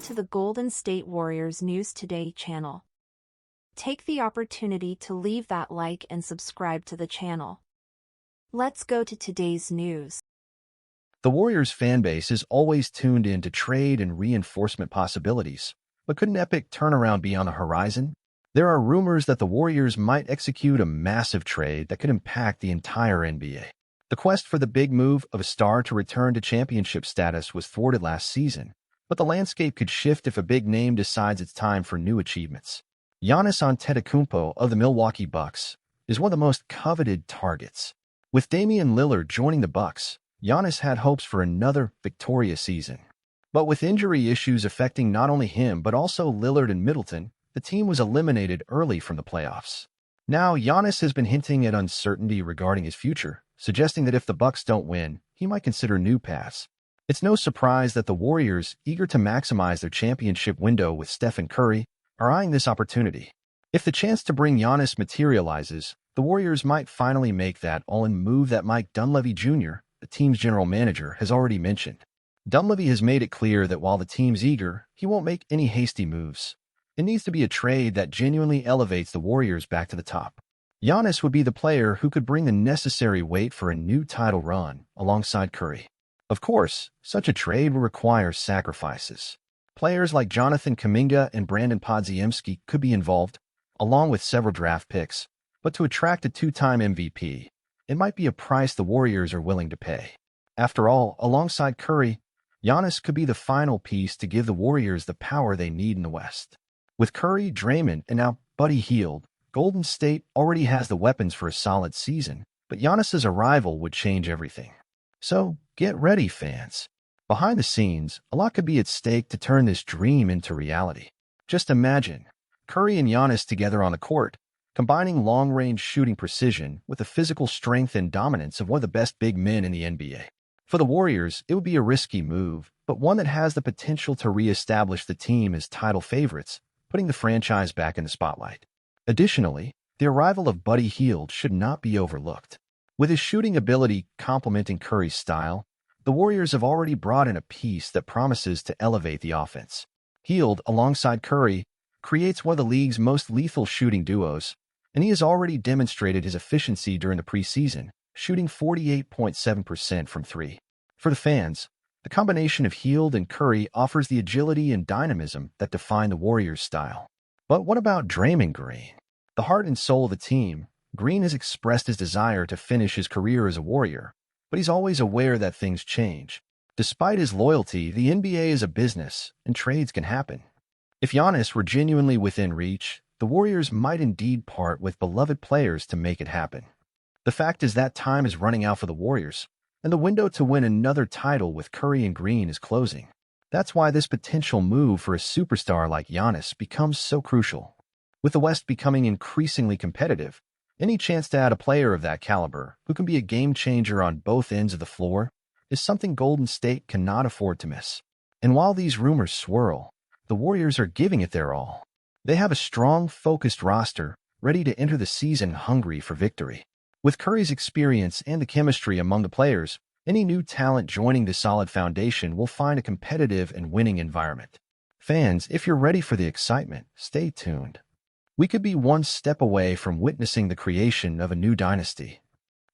to the Golden State Warriors News Today channel. Take the opportunity to leave that like and subscribe to the channel. Let's go to today's news. The Warriors fanbase is always tuned in to trade and reinforcement possibilities, but could an epic turnaround be on the horizon? There are rumors that the Warriors might execute a massive trade that could impact the entire NBA. The quest for the big move of a star to return to championship status was thwarted last season, but the landscape could shift if a big name decides it's time for new achievements. Giannis Antetokounmpo of the Milwaukee Bucks is one of the most coveted targets. With Damian Lillard joining the Bucks, Giannis had hopes for another victorious season. But with injury issues affecting not only him but also Lillard and Middleton, the team was eliminated early from the playoffs. Now, Giannis has been hinting at uncertainty regarding his future, suggesting that if the Bucks don't win, he might consider new paths. It's no surprise that the Warriors, eager to maximize their championship window with Stephen Curry, are eyeing this opportunity. If the chance to bring Giannis materializes, the Warriors might finally make that all-in move that Mike Dunleavy Jr., the team's general manager, has already mentioned. Dunleavy has made it clear that while the team's eager, he won't make any hasty moves. It needs to be a trade that genuinely elevates the Warriors back to the top. Giannis would be the player who could bring the necessary weight for a new title run, alongside Curry. Of course, such a trade will require sacrifices. Players like Jonathan Kuminga and Brandon Podziemski could be involved, along with several draft picks, but to attract a two-time MVP, it might be a price the Warriors are willing to pay. After all, alongside Curry, Giannis could be the final piece to give the Warriors the power they need in the West. With Curry, Draymond, and now Buddy Hield, Golden State already has the weapons for a solid season, but Giannis's arrival would change everything. So, get ready, fans. Behind the scenes, a lot could be at stake to turn this dream into reality. Just imagine Curry and Giannis together on the court, combining long-range shooting precision with the physical strength and dominance of one of the best big men in the NBA. For the Warriors, it would be a risky move, but one that has the potential to re-establish the team as title favorites, putting the franchise back in the spotlight. Additionally, the arrival of Buddy Hield should not be overlooked. With his shooting ability complementing Curry's style, the Warriors have already brought in a piece that promises to elevate the offense. Hield, alongside Curry, creates one of the league's most lethal shooting duos, and he has already demonstrated his efficiency during the preseason, shooting 48.7% from three. For the fans, the combination of Hield and Curry offers the agility and dynamism that define the Warriors' style. But what about Draymond Green? The heart and soul of the team, Green has expressed his desire to finish his career as a Warrior, but he's always aware that things change. Despite his loyalty, the NBA is a business, and trades can happen. If Giannis were genuinely within reach, the Warriors might indeed part with beloved players to make it happen. The fact is that time is running out for the Warriors, and the window to win another title with Curry and Green is closing. That's why this potential move for a superstar like Giannis becomes so crucial. With the West becoming increasingly competitive, any chance to add a player of that caliber, who can be a game-changer on both ends of the floor, is something Golden State cannot afford to miss. And while these rumors swirl, the Warriors are giving it their all. They have a strong, focused roster, ready to enter the season hungry for victory. With Curry's experience and the chemistry among the players, any new talent joining the solid foundation will find a competitive and winning environment. Fans, if you're ready for the excitement, stay tuned. We could be one step away from witnessing the creation of a new dynasty.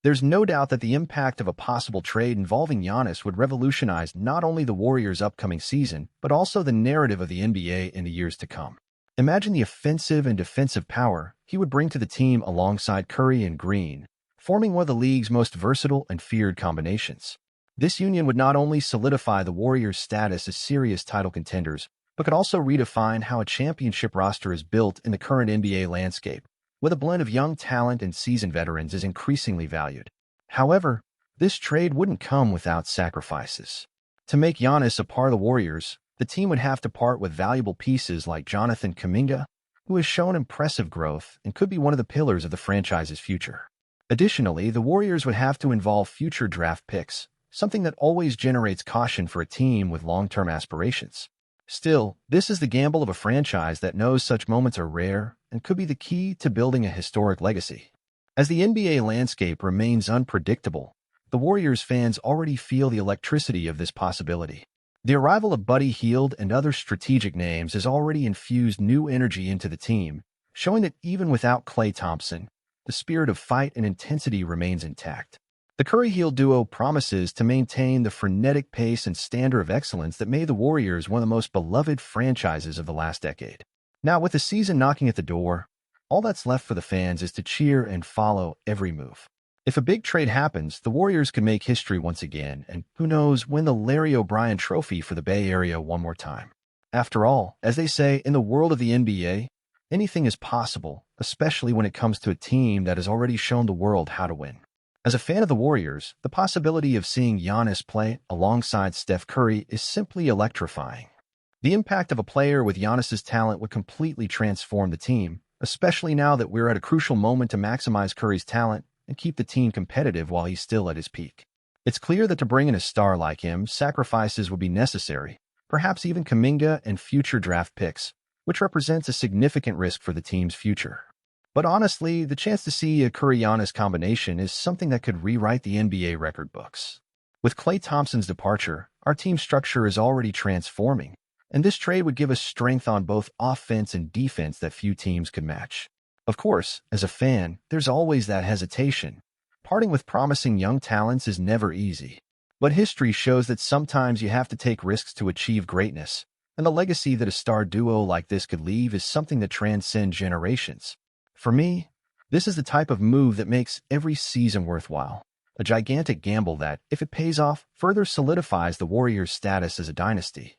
There's no doubt that the impact of a possible trade involving Giannis would revolutionize not only the Warriors' upcoming season, but also the narrative of the NBA in the years to come. Imagine the offensive and defensive power he would bring to the team alongside Curry and Green, forming one of the league's most versatile and feared combinations. This union would not only solidify the Warriors' status as serious title contenders, but could also redefine how a championship roster is built in the current NBA landscape, with a blend of young talent and seasoned veterans is increasingly valued. However, this trade wouldn't come without sacrifices. To make Giannis a part of the Warriors, the team would have to part with valuable pieces like Jonathan Kuminga, who has shown impressive growth and could be one of the pillars of the franchise's future. Additionally, the Warriors would have to involve future draft picks, something that always generates caution for a team with long-term aspirations. Still, this is the gamble of a franchise that knows such moments are rare and could be the key to building a historic legacy. As the NBA landscape remains unpredictable, the Warriors fans already feel the electricity of this possibility. The arrival of Buddy Hield and other strategic names has already infused new energy into the team, showing that even without Klay Thompson, the spirit of fight and intensity remains intact. The Curry-Hield duo promises to maintain the frenetic pace and standard of excellence that made the Warriors one of the most beloved franchises of the last decade. Now, with the season knocking at the door, all that's left for the fans is to cheer and follow every move. If a big trade happens, the Warriors could make history once again, and who knows, win the Larry O'Brien Trophy for the Bay Area one more time. After all, as they say, in the world of the NBA, anything is possible, especially when it comes to a team that has already shown the world how to win. As a fan of the Warriors, the possibility of seeing Giannis play alongside Steph Curry is simply electrifying. The impact of a player with Giannis's talent would completely transform the team, especially now that we're at a crucial moment to maximize Curry's talent and keep the team competitive while he's still at his peak. It's clear that to bring in a star like him, sacrifices would be necessary, perhaps even Kuminga and future draft picks, which represents a significant risk for the team's future. But honestly, the chance to see a Curry-Giannis combination is something that could rewrite the NBA record books. With Klay Thompson's departure, our team structure is already transforming, and this trade would give us strength on both offense and defense that few teams could match. Of course, as a fan, there's always that hesitation. Parting with promising young talents is never easy. But history shows that sometimes you have to take risks to achieve greatness, and the legacy that a star duo like this could leave is something that transcends generations. For me, this is the type of move that makes every season worthwhile. A gigantic gamble that, if it pays off, further solidifies the Warriors' status as a dynasty.